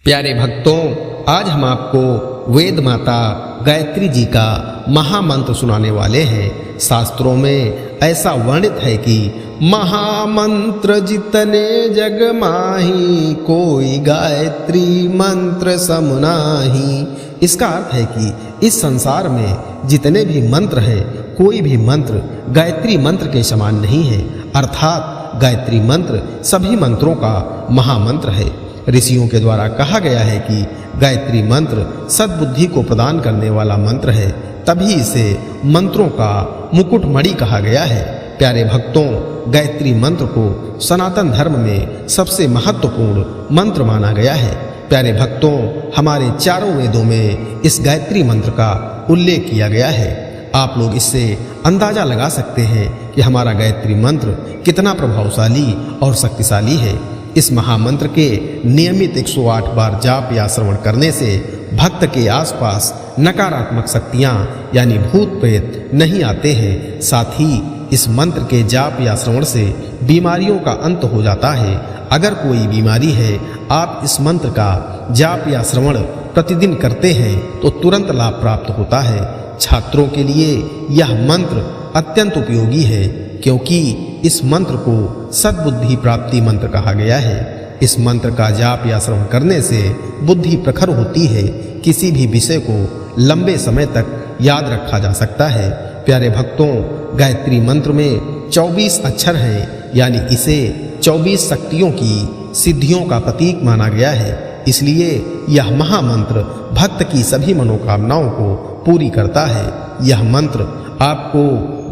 प्यारे भक्तों, आज हम आपको वेद माता गायत्री जी का महामंत्र सुनाने वाले हैं। शास्त्रों में ऐसा वर्णित है कि महामंत्र जितने जग माही, कोई गायत्री मंत्र सम नाही। इसका अर्थ है कि इस संसार में जितने भी मंत्र हैं, कोई भी मंत्र गायत्री मंत्र के समान नहीं है। अर्थात गायत्री मंत्र सभी मंत्रों का महामंत्र है। ऋषियों के द्वारा कहा गया है कि गायत्री मंत्र सद्बुद्धि को प्रदान करने वाला मंत्र है, तभी इसे मंत्रों का मुकुटमणि कहा गया है। प्यारे भक्तों, गायत्री मंत्र को सनातन धर्म में सबसे महत्वपूर्ण मंत्र माना गया है। प्यारे भक्तों, हमारे चारों वेदों में इस गायत्री मंत्र का उल्लेख किया गया है। आप लोग इससे अंदाजा लगा सकते हैं कि हमारा गायत्री मंत्र कितना प्रभावशाली और शक्तिशाली है। इस महामंत्र के नियमित 108 बार जाप या श्रवण करने से भक्त के आसपास नकारात्मक शक्तियां यानी भूत प्रेत नहीं आते हैं। साथ ही इस मंत्र के जाप या श्रवण से बीमारियों का अंत हो जाता है। अगर कोई बीमारी है, आप इस मंत्र का जाप या श्रवण प्रतिदिन करते हैं तो तुरंत लाभ प्राप्त होता है। छात्रों के लिए यह मंत्र अत्यंत उपयोगी है, क्योंकि इस मंत्र को सद्बुद्धि प्राप्ति मंत्र कहा गया है। इस मंत्र का जाप या श्रवण करने से बुद्धि प्रखर होती है। किसी भी विषय को लंबे समय तक याद रखा जा सकता है। प्यारे भक्तों, गायत्री मंत्र में 24 अक्षर हैं, यानी इसे 24 शक्तियों की सिद्धियों का प्रतीक माना गया है। इसलिए यह महामंत्र भक्त की सभी मनोकामनाओं को पूरी करता है। यह मंत्र आपको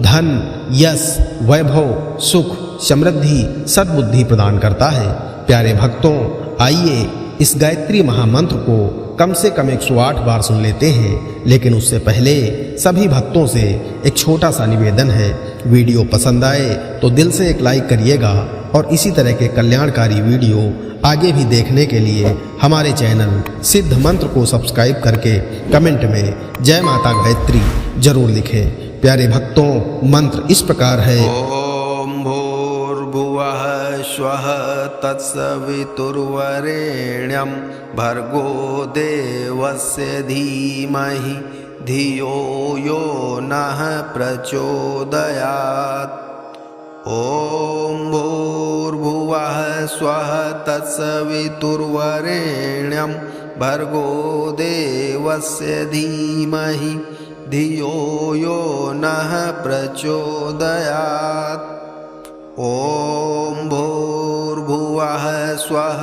धन, यश, वैभव, सुख, समृद्धि, सद्बुद्धि प्रदान करता है। प्यारे भक्तों, आइए इस गायत्री महामंत्र को कम से कम 108 बार सुन लेते हैं। लेकिन उससे पहले सभी भक्तों से एक छोटा सा निवेदन है। वीडियो पसंद आए तो दिल से एक लाइक करिएगा और इसी तरह के कल्याणकारी वीडियो आगे भी देखने के लिए हमारे चैनल सिद्ध मंत्र को सब्सक्राइब करके कमेंट में जय माता गायत्री जरूर लिखें। प्यारे भक्तों, मंत्र इस प्रकार है। ओम भूर्भुवः स्वः तत्सवितुर्वरेण्यं भर्गो देवस्य धीमहि धियो यो नः प्रचोदयात्। ओम भूर्भुवः स्वः तत्सवितुर्वरेण्यं भर्गो देवस्य धीमहि धियो यो नः प्रचोदयात्। ओम भूर्भुवः स्वः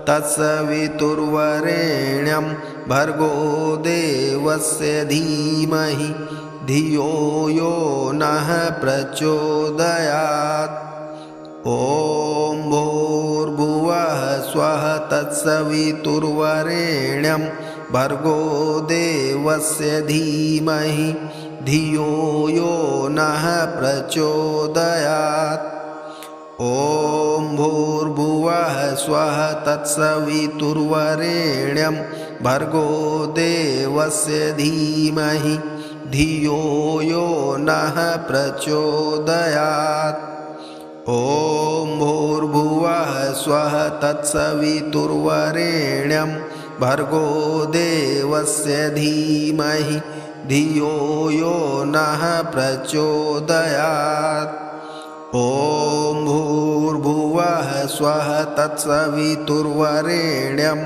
तत्सवितुर्वरेण्यं भर्गो देवस्य धीमहि धियो यो नः प्रचोदयात्। ओम भूर्भुवः स्वः तत्सवितुर्वरेण्यं भर्गो देवस्य धीमहि धियो यो नः प्रचोदयात्। ओम भूर्भुवः स्वः तत्सवितुर्वरेण्यं भर्गो देवस्य धीमहि धियो यो नः प्रचोदयात्। ओम भूर्भुवः स्वः तत्सवितुर्वरेण्यं भर्गो देवस्य धीमहि धियो यो नः प्रचोदयात्। ओम भूर्भुवः स्वः तत्सवितुर्वरेण्यं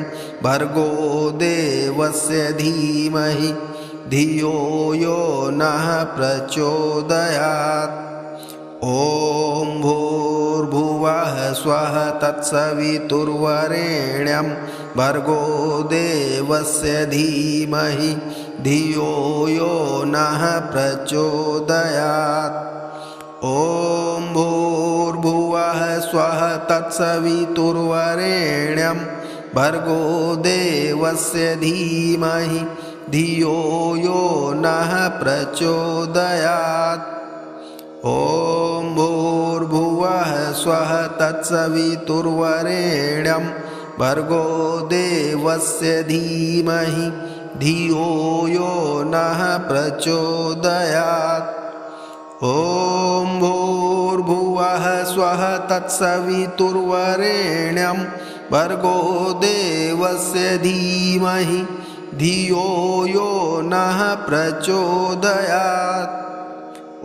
भर्गो देवस्य धीमहि धियो यो नः प्रचोदयात्। ओम भूर्भुवः स्वः तत्सवितुर्वरेण्यं भर्गो देवस्य धीमहि धियो यो नः प्रचोदयात्। ओम भूर्भुवः स्वः तत्सवितुर्वरेण्यं भर्गो देवस्य धीमहि धियो यो नः प्रचोदयात्। ओम भूर्भुवः स्वः तत्सवितुर्वरेण्यं भर्गो देवस्य धीमहि धियो यो नः प्रचोदयात्। ओम भूर्भुवः स्वः तत्सवितुर्वरेण्यं भर्गो देवस्य धीमहि धियो यो नः प्रचोदयात्।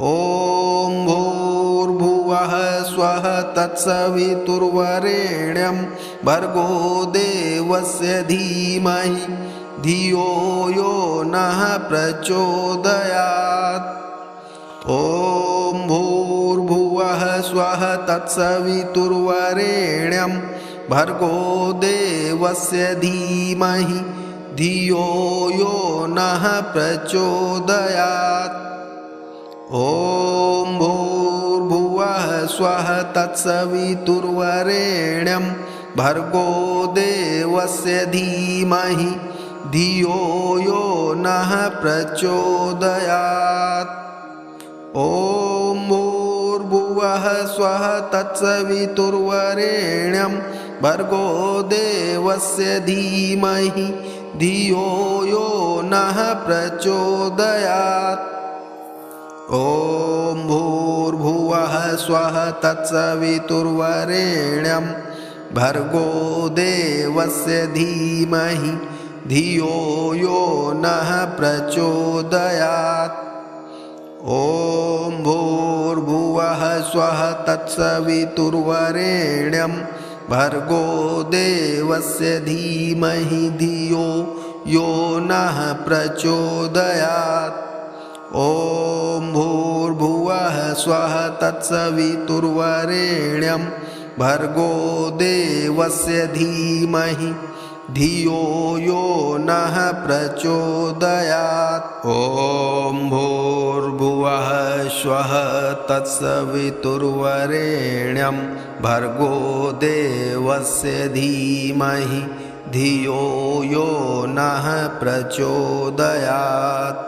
ॐ भूर्भुवः स्वः तत्सवितुर्वरेण्यं भर्गो देवस्य धीमहि धियो यो नः प्रचोदयात्। ॐ भूर्भुवः स्वः तत्सवितुर्वरेण्यं भर्गो देवस्य धीमहि धियो यो नः प्रचोदयात्। ॐ भूर्भुवः स्वः तत्सवितुर्वरेण्यं भर्गो देवस्य धीमहि धियो यो नः प्रचोदयात्। ॐ भूर्भुवः स्वः तत्सवितुर्वरेण्यं भर्गो देवस्य धीमहि धियो यो नः प्रचोदयात्। ॐ भूर्भुवः स्वः तत्सवितुर्वरेण्यं भर्गो देवस्य धीमहि धियो यो नः प्रचोदयात्। ॐ भूर्भुवः स्वः तत्सवितुर्वरेण्यं भर्गो देवस्य धीमहि धियो यो नः प्रचोदयात्। ॐ भूर्भुवः स्वः तत्सवितुर्वरेण्यं भर्गो देवस्य धीमहि धियो यो नः प्रचोदयात्। ॐ भूर्भुवः स्वः तत्सवितुर्वरेण्यं भर्गो देवस्य धीमहि धियो यो नः प्रचोदयात्।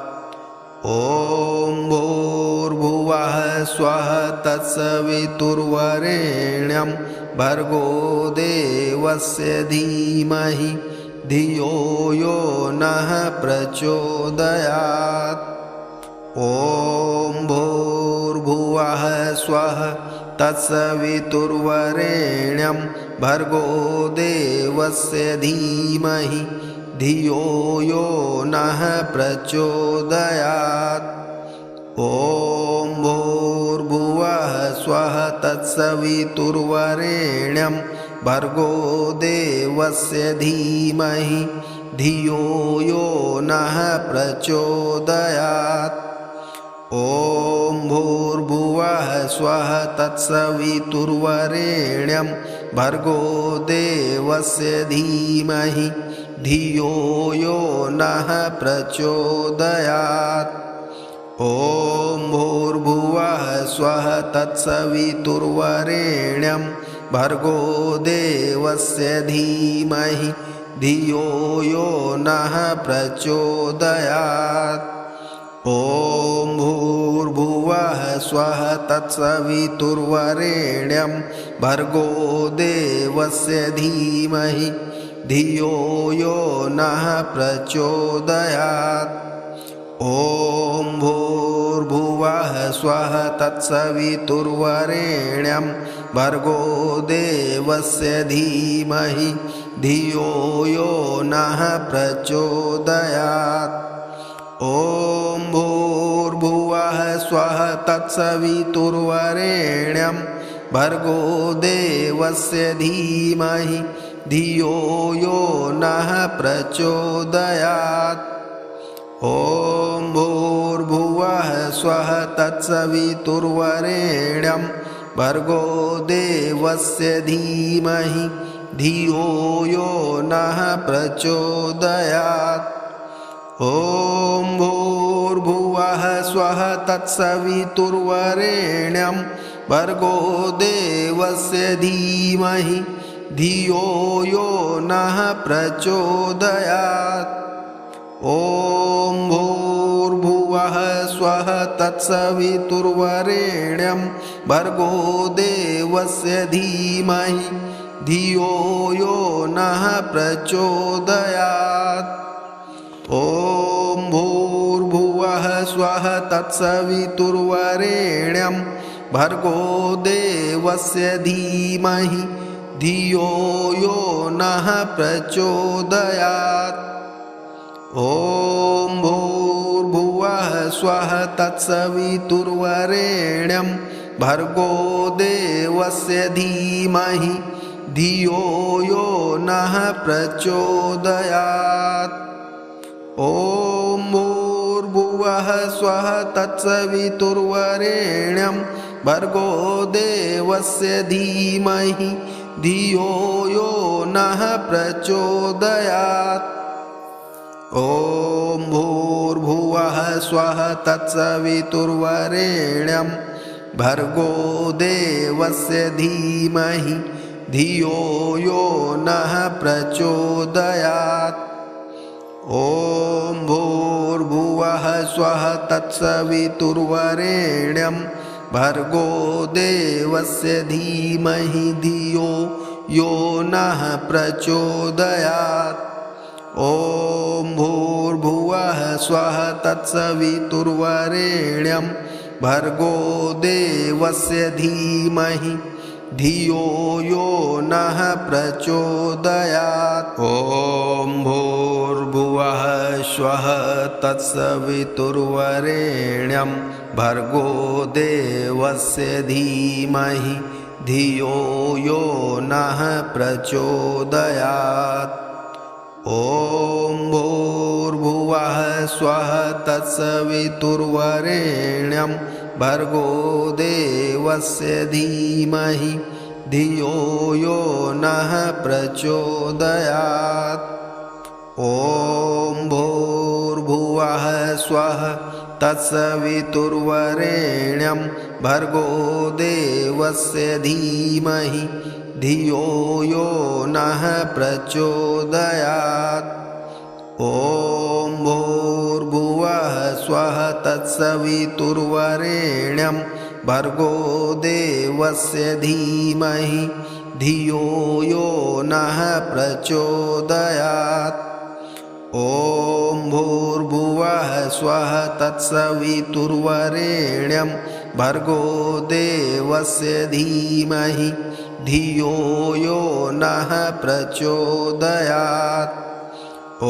ॐ भूर्भुवः स्वः तत्सवितुर्वरेण्यं भर्गो देवस्य धीमहि धियो यो नः प्रचोदयात्। ॐ भूर्भुवः स्वः तत्सवितुर्वरेण्यं भर्गो देवस्य धीमहि धियो यो नः प्रचोदयात्। ॐ भूर्भुवः स्वः तत्सवितुर्वरेण्यं भर्गो देवस्य धीमहि धियो यो नः प्रचोदयात्। ॐ भूर्भुवः स्वः तत्सवितुर्वरेण्यं भर्गो देवस्य धीमहि धियो यो नः प्रचोदयात्। ॐ भूर्भुवः स्वः तत्सवितुर्वरेण्यं भर्गो देवस्य धीमहि धियो यो नः प्रचोदयात्। ॐ भूर्भुवः स्वः तत्सवितुर्वरेण्यं भर्गो देवस्य धीमहि धियो यो नः प्रचोदयात्। ॐ भूर्भुवः स्वः तत्सवितुर्वरेण्यं भर्गो देवस्य धीमहि धियो यो नः प्रचोदयात्। ॐ भूर्भुवः स्वः तत्सवितुर्वरेण्यं भर्गो देवस्य धीमहि धियो यो नः प्रचोदयात्। ॐ भूर्भुवः स्वः तत्सवितुर्वरेण्यं भर्गो देवस्य धीमहि धियो यो नः प्रचोदयात्। ॐ भूर्भुवः स्वः तत्सवितुर्वरेण्यं भर्गो देवस्य धीमहि धियो यो नः प्रचोदयात्। ॐ भूर्भुवः स्वः तत्सवितुर्वरेण्यं भर्गो देवस्य धीमहि धियो यो नः प्रचोदयात्। ॐ भूर्भुवः स्वः तत्सवितुर्वरेण्यं भर्गो देवस्य धीमहि धियो यो नः प्रचोदयात्। ॐ भूर्भुवः स्वः तत्सवितुर्वरेण्यं भर्गो देवस्य धीमहि धियो यो नः प्रचोदयात्। ॐ भूर्भुवः स्वः तत्सवितुर्वरेण्यं भर्गो देवस्य धीमहि धियो यो नः प्रचोदयात्। ॐ भूर्भुवः स्वः तत्सवितुर्वरेण्यं भर्गो देवस्य धीमहि धियो यो नः प्रचोदयात्। ॐ भूर्भुवः स्वः तत्सवितुर्वरेण्यं भर्गो देवस्य धीमहि धियो यो नः प्रचोदयात्। ॐ भूर्भुवः स्वः तत्सवितुर्वरेण्यं भर्गो देवस्य धीमहि धियो यो नः प्रचोदयात्। ॐ भूर्भुवः स्वः तत्सवितुर्वरेण्यं भर्गो देवस्य धीमहि धियो यो नः प्रचोदयात्। ॐ भूर्भुवः स्वः तत्सवितुर्वरेण्यं भर्गो देवस्य धीमहि धियो यो नः प्रचोदयात्। ॐ भूर्भुवः स्वः तत्सवितुर्वरेण्यं भर्गो देवस्य धीमहि धियो यो नः प्रचोदयात्। ॐ भूर्भुवः स्वः तत्सवितुर्वरेण्यं भर्गो देवस्य धीमहि धियो यो नः प्रचोदयात्। ॐ भूर्भुवः स्वः तत्सवितुर्वरेण्यं भर्गो देवस्य धीमहि धियो यो नः प्रचोदयात्। ॐ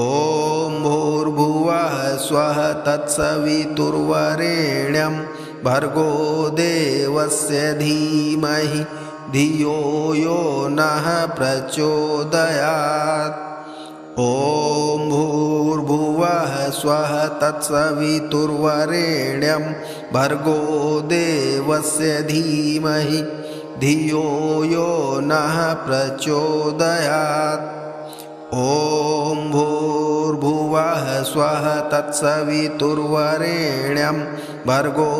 भूर्भुवः स्वः तत्सवितुर्वरेण्यं भर्गो देवस्य धीमहि धियो यो नः प्रचोदयात्। ॐ भूर्भुवः स्वः तत्सवितुर्वरेण्यं भर्गो देवस्य धीमहि धियो यो नः प्रचोदयात्। ॐ भूर्भुवः स्वः तत्सवितुर्वरेण्यं भर्गो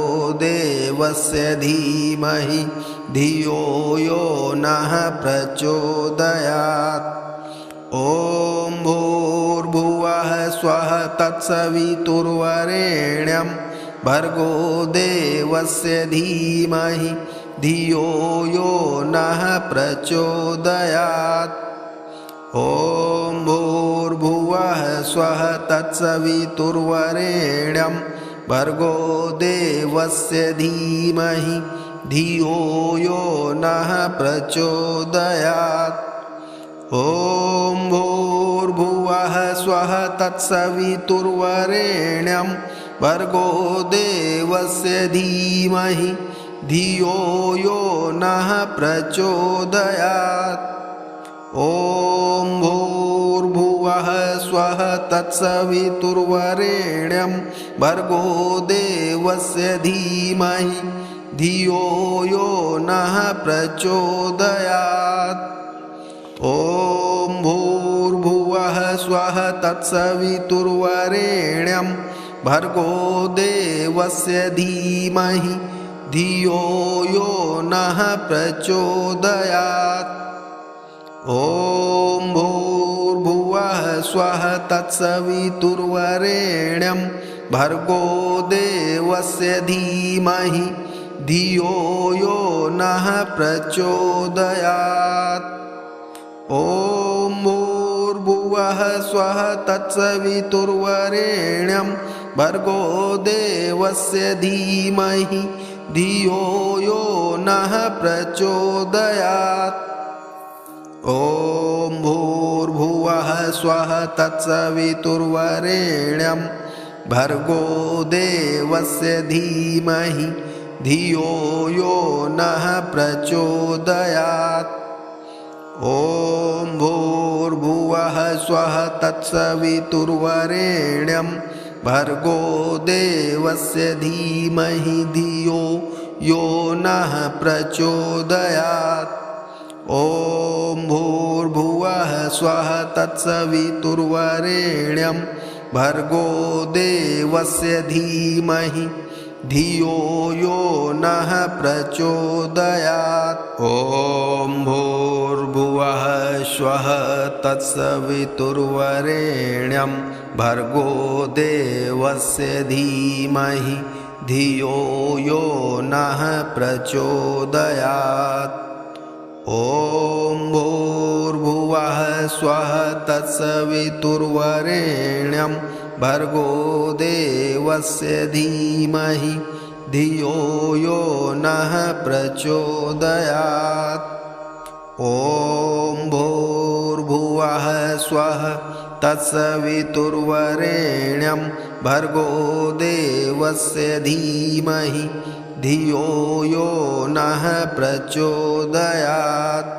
देवस्य धीमहि धियो यो नः प्रचोदयात्। ॐ भूर्भुवः स्वः तत्सवितुर्वरेण्यं भर्गो देवस्य धीमहि धियो यो नः प्रचोदयात्। ॐ भूर्भुवः स्वः तत्सवितुर्वरेण्यं भर्गो देवस्य धीमहि धियो यो नः प्रचोदयात्। ॐ भूर्भुवः स्वः तत्सवितुर्वरेण्यं भर्गो देवस्य धीमहि धियो यो नः प्रचोदयात्। ॐ भूर्भुवः स्वः तत्सवितुर्वरेण्यं भर्गो देवस्य धीमहि धियो यो नः प्रचोदयात्। ॐ भूर्भुवः स्वः तत्सवितुर्वरेण्यं भर्गो देवस्य धीमहि धियो यो नः प्रचोदयात्। ॐ भूर्भुवः स्वः तत्सवितुर्वरेण्यं भर्गो देवस्य धीमहि धियो यो नः प्रचोदयात्। ॐ भूर्भुवः स्वः तत्सवितुर्वरेण्यं भर्गो देवस्य धीमहि धियो यो नः प्रचोदयात्। ॐ ॐ भूर्भुवः स्वः तत्सवितुर्वरेण्यं भर्गो देवस्य धीमहि धियो यो नः प्रचोदयात्। ॐ भूर्भुवः स्वः तत्सवितुर्वरेण्यं भर्गो देवस्य धीमहि धियो यो नः प्रचोदयात्। ॐ भूर्भुवः स्वः तत्सवितुर्वरेण्यं भर्गो देवस्य धीमहि धियो यो नः प्रचोदयात्। ॐ भूर्भुवः स्वः तत्सवितुर्वरेण्यं भर्गो देवस्य धीमहि धियो यो नः प्रचोदयात्। ॐ भूर्भुवः स्वः तत्सवितुर्वरेण्यं भर्गो देवस्य धीमहि धियो यो नः प्रचोदयात्। ॐ भूर्भुवः स्वः तत्सवितुर्वरेण्यं भर्गो देवस्य धीमहि धियो यो नः प्रचोदयात्।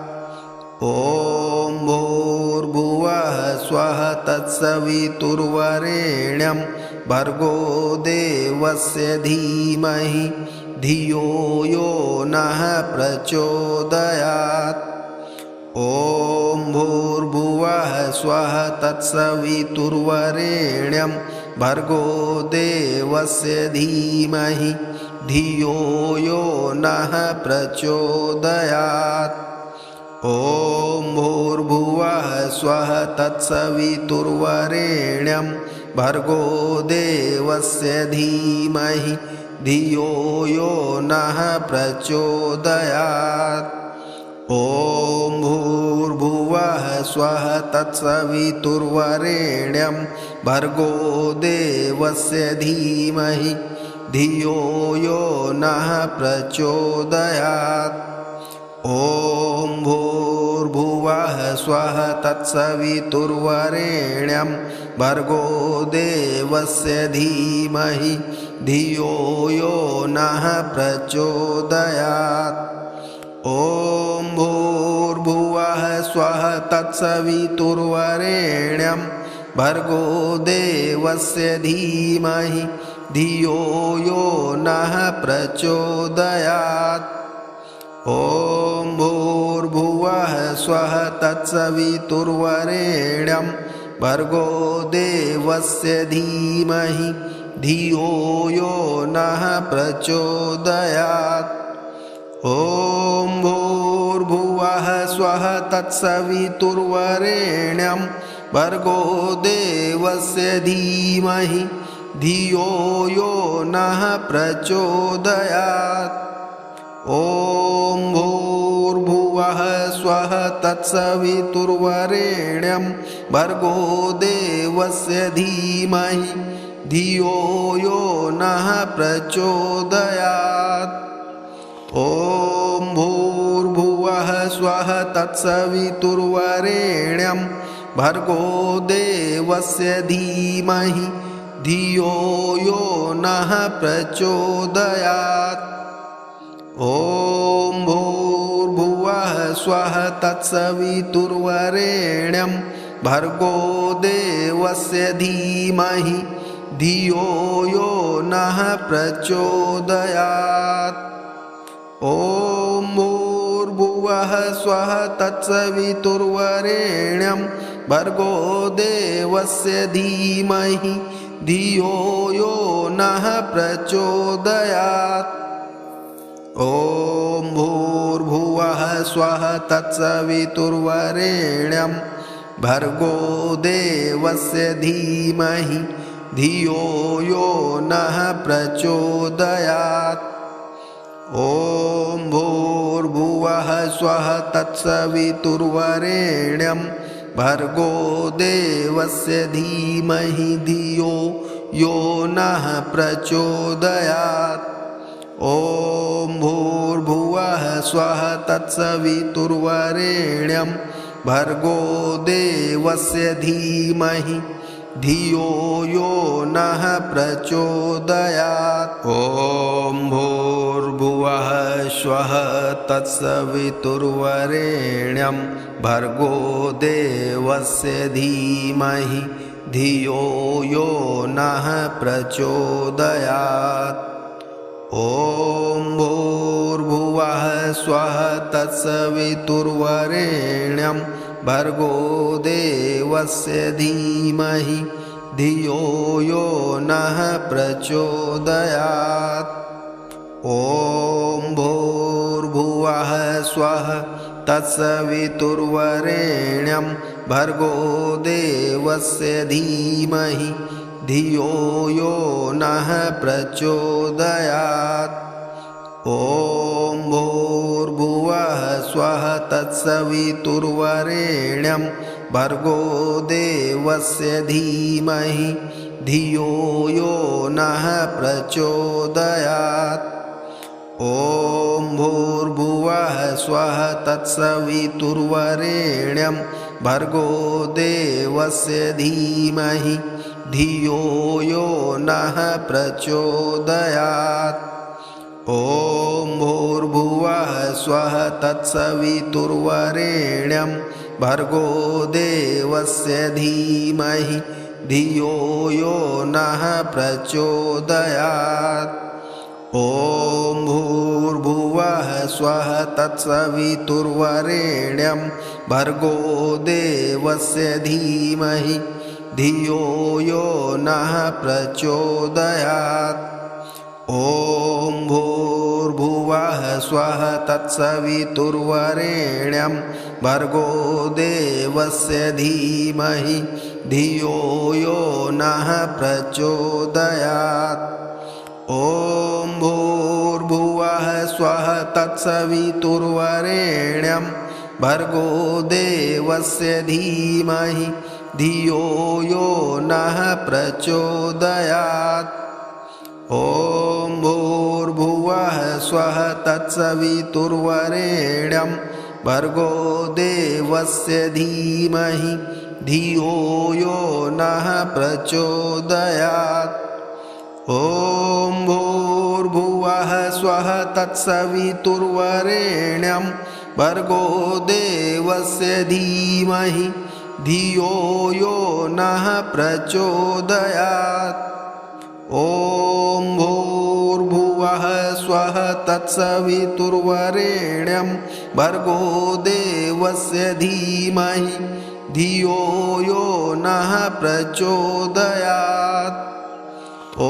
ॐ भूर्भुवः स्वः तत्सवितुर्वरेण्यं भर्गो देवस्य धीमहि धियो यो नः प्रचोदयात्। ॐ भूर्भुवः स्वः तत्सवितुर्वरेण्यं भर्गो देवस्य धीमहि धियो यो नः प्रचोदयात्। ॐ भूर्भुवः स्वः तत्सवितुर्वरेण्यं भर्गो देवस्य धीमहि धियो यो नः प्रचोदयात्। ॐ भूर्भुवः स्वः तत्सवितुर्वरेण्यं भर्गो देवस्य धीमहि धियो यो नः प्रचोदयात्। ॐ भूर्भुवः स्वः तत्सवितुर्वरेण्यं भर्गो देवस्य धीमहि धियो यो नः प्रचोदयात्। ॐ भूर्भुवः स्वः तत्सवितुर्वरेण्यं भर्गो देवस्य धीमहि धियो यो नः प्रचोदयात्। ॐ भूर्भुवः स्वः तत्सवितुर्वरेण्यं भर्गो देवस्य धीमहि धियो यो नः प्रचोदयात्। ॐ भूर्भुवः स्वः तत्सवितुर्वरेण्यं भर्गो देवस्य धीमहि धियो यो नः प्रचोदयात्। ॐ भूर्भुवः स्वः तत्सवितुर्वरेण्यं भर्गो देवस्य धीमहि धियो यो नः प्रचोदयात्। ॐ भूर्भुवः स्वः तत्सवितुर्वरेण्यं भर्गो देवस्य धीमहि धियो यो नः प्रचोदयात्। ॐ भूर्भुवः स्वः तत्सवितुर्वरेण्यं भर्गो देवस्य धीमहि धियो यो नः प्रचोदयात्। ॐ भूर्भुवः स्वः तत्सवितुर्वरेण्यं भर्गो देवस्य धीमहि धियो यो नः प्रचोदयात्। ॐ भूर्भुवः स्वः तत्सवितुर्वरेण्यं भर्गो देवस्य धीमहि धियो यो नः प्रचोदयात्। ॐ भूर्भुवः स्वः तत्सवितुर्वरेण्यं भर्गो देवस्य धीमहि धियो यो नः प्रचोदयात्। ॐ भूर्भुवः स्वः तत्सवितुर्वरेण्यं भर्गो देवस्य धीमहि धियो यो नः प्रचोदयात्। ॐ भूर्भुवः स्वः तत्सवितुर्वरेण्यं भर्गो देवस्य धीमहि धियो यो नः प्रचोदयात्। ॐ भूर्भुवः स्वः तत्सवितुर्वरेण्यं भर्गो देवस्य धीमहि धियो यो नः प्रचोदयात्। ॐ भूर्भुवः स्वः तत्सवितुर्वरेण्यं भर्गो देवस्य धीमहि धियो यो नः प्रचोदयात्। ॐ भूर्भुवः स्वः तत्सवितुर्वरेण्यं भर्गो देवस्य धीमहि धियो यो नः प्रचोदयात्। ॐ भूर्भुवः स्वः तत्सवितुर्वरेण्यं भर्गो देवस्य धीमहि धियो यो नः प्रचोदयात्। ॐ भूर्भुवः स्वः तत्सवितुर्वरेण्यं भर्गो देवस्य धीमहि धियो यो नः प्रचोदयात्। ॐ भूर्भुवः स्वः तत्सवितुर्वरेण्यं भर्गो देवस्य धीमहि धियो यो नः प्रचोदयात्। ॐ भूर्भुवः स्वः तत्सवितुर्वरेण्यं भर्गो देवस्य धीमहि धियो यो नः प्रचोदयात्। ॐ भूर्भुवः स्वः तत्सवितुर्वरेण्यं भर्गो देवस्य धीमहि धियो यो नः प्रचोदयात्। ॐ भूर्भुवः स्वः तत्सवितुर्वरेण्यं भर्गो देवस्य धीमहि धियो यो नः प्रचोदयात्। ॐ भूर्भुवः स्वः तत्सवितुर्वरेण्यं भर्गो देवस्य धीमहि धियो यो नः प्रचोदयात्। ॐ भूर्भुवः स्वः तत्सवितुर्वरेण्यं भर्गो देवस्य धीमहि धियो यो नः प्रचोदयात्। ॐ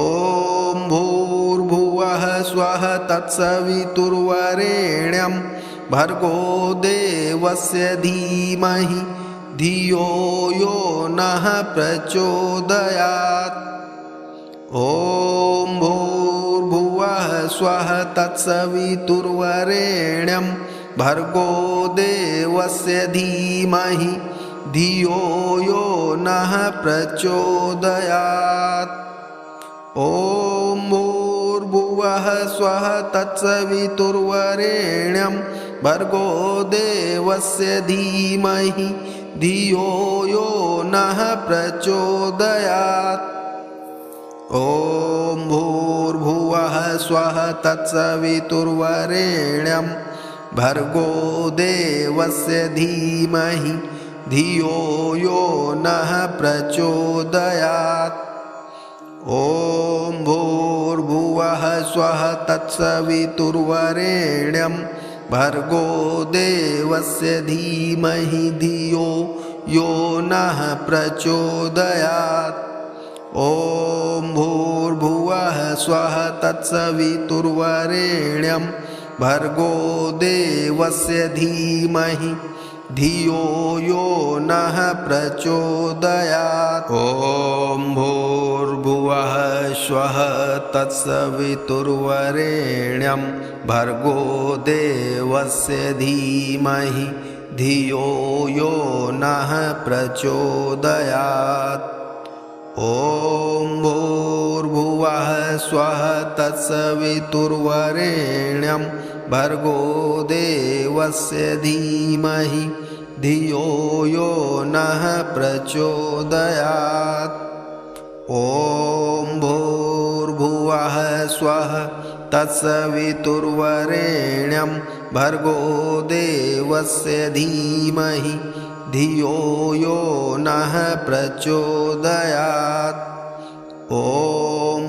भूर्भुवः स्वः तत्सवितुर्वरेण्यं भर्गो देवस्य धीमहि धियो यो नः प्रचोदयात्। ॐ भूर्भुवः स्वः तत्सवितुर्वरेण्यं भर्गो देवस्य धीमहि धियो यो नः प्रचोदयात्। ॐ भूर्भुवः स्वः तत्सवितुर्वरेण्यं भर्गो देवस्य धीमहि धियो यो नः प्रचोदयात्। ॐ भूर्भुवः स्वः तत्सवितुर्वरेण्यं भर्गो देवस्य धीमहि धियो यो नः प्रचोदयात्। ॐ भूर्भुवः स्वः तत्सवितुर्वरेण्यं भर्गो देवस्य धीमहि धियो यो नः प्रचोदयात्। ॐ भूर्भुवः स्वः तत्सवितुर्वरेण्यं भर्गो देवस्य धीमहि धियो यो नः प्रचोदयात्। ॐ भूर्भुवः स्वः तत्सवितुर्वरेण्यं भर्गो देवस्य धीमहि धियो यो नः प्रचोदयात्। ॐ भूर्भुवः स्वः तत्सवितुर्वरेण्यं भर्गो देवस्य धीमहि धियो यो नः प्रचोदयात्। ॐ भूर्भुवः स्वः तत्सवितुर्वरेण्यं भर्गो देवस्य धीमहि धियो यो नः प्रचोदयात्। ॐ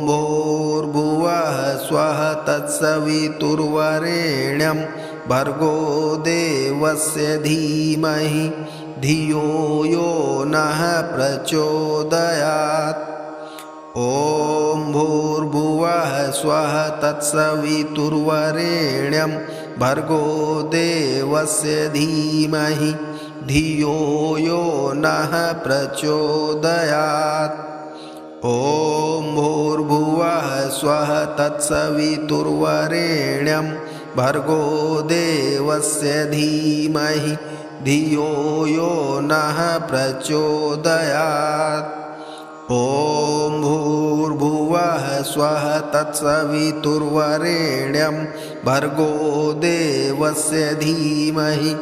भूर्भुवः स्वः तत्सवितुर्वरेण्यं भर्गो देवस्य धीमहि धियो यो नः प्रचोदयात्। ॐ भूर्भुवः स्वः तत्सवितुर्वरेण्यं भर्गो देवस्य धीमहि धियो यो नः प्रचोदयात्। ॐ भूर्भुवः स्वः तत्सवितुर्वरेण्यं भर्गो देवस्य धीमहि धियो यो नः प्रचोदयात्। ॐ भूर्भुवः स्वः तत्सवितुर्वरेण्यं भर्गो देवस्य धीमहि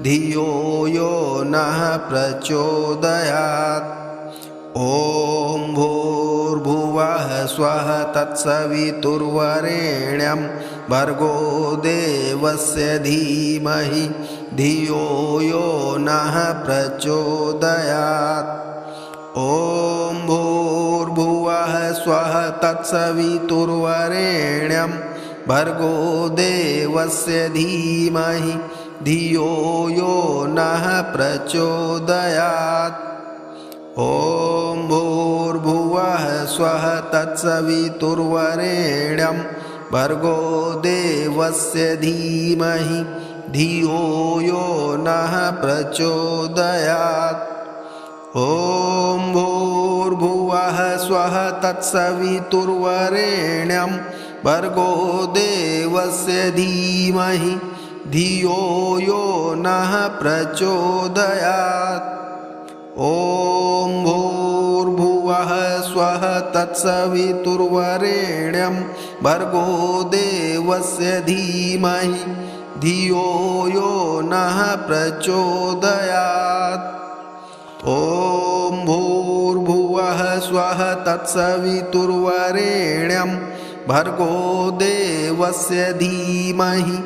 धियो यो नः प्रचोदयात्। ॐ भूर्भुवः स्वः तत्सवितुर्वरेण्यं भर्गो देवस्य धीमहि धियो यो नः प्रचोदयात्। ॐ भूर्भुवः स्वः तत्सवितुर्वरेण्यं भर्गो देवस्य धीमहि धियो यो नः प्रचोदयात्। ॐ भूर्भुवः स्वः तत्सवितुर्वरेण्यं भर्गो देवस्य धीमहि धियो यो नः प्रचोदयात्। ॐ भूर्भुवः स्वः तत्सवितुर्वरेण्यं भर्गो देवस्य धीमहि धियो यो नः प्रचोदयात्। ॐ भूर्भुवः स्वः तत्सवितुर्वरेण्यं भर्गो देवस्य धीमहि धियो यो नः प्रचोदयात्। ॐ भूर्भुवः स्वः तत्सवितुर्वरेण्यं भर्गो देवस्य धीमहि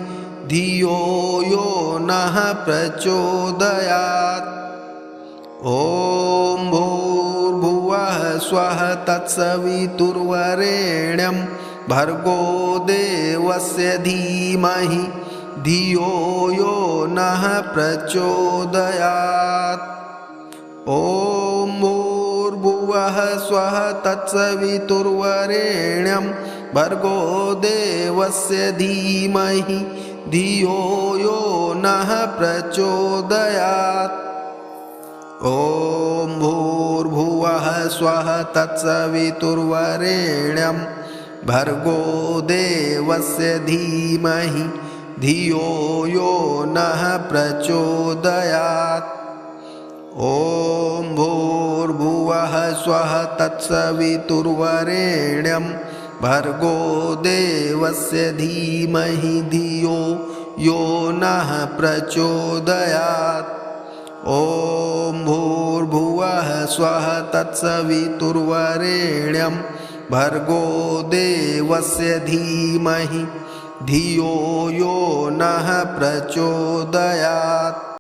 धियो यो नः प्रचोदयात्। ॐ भूर्भुवः स्वः तत्सवितुर्वरेण्यं भर्गो देवस्य धीमहि धियो यो नः प्रचोदयात्। ॐ भूर्भुवः स्वः तत्सवितुर्वरेण्यं भर्गो देवस्य धीमहि धियो यो नः प्रचोदयात्। ॐ भूर्भुवः स्वः तत्सवितुर्वरेण्यं भर्गो देवस्य धीमहि धियो यो नः प्रचोदयात्। ॐ भूर्भुवः स्वः तत्सवितुर्वरेण्यं भर्गो देवस्य धीमहि धियो यो नः प्रचोदयात्। ॐ भूर्भुवः स्वः तत्सवितुर्वरेण्यं भर्गो देवस्य धीमहि धियो यो नः प्रचोदयात्।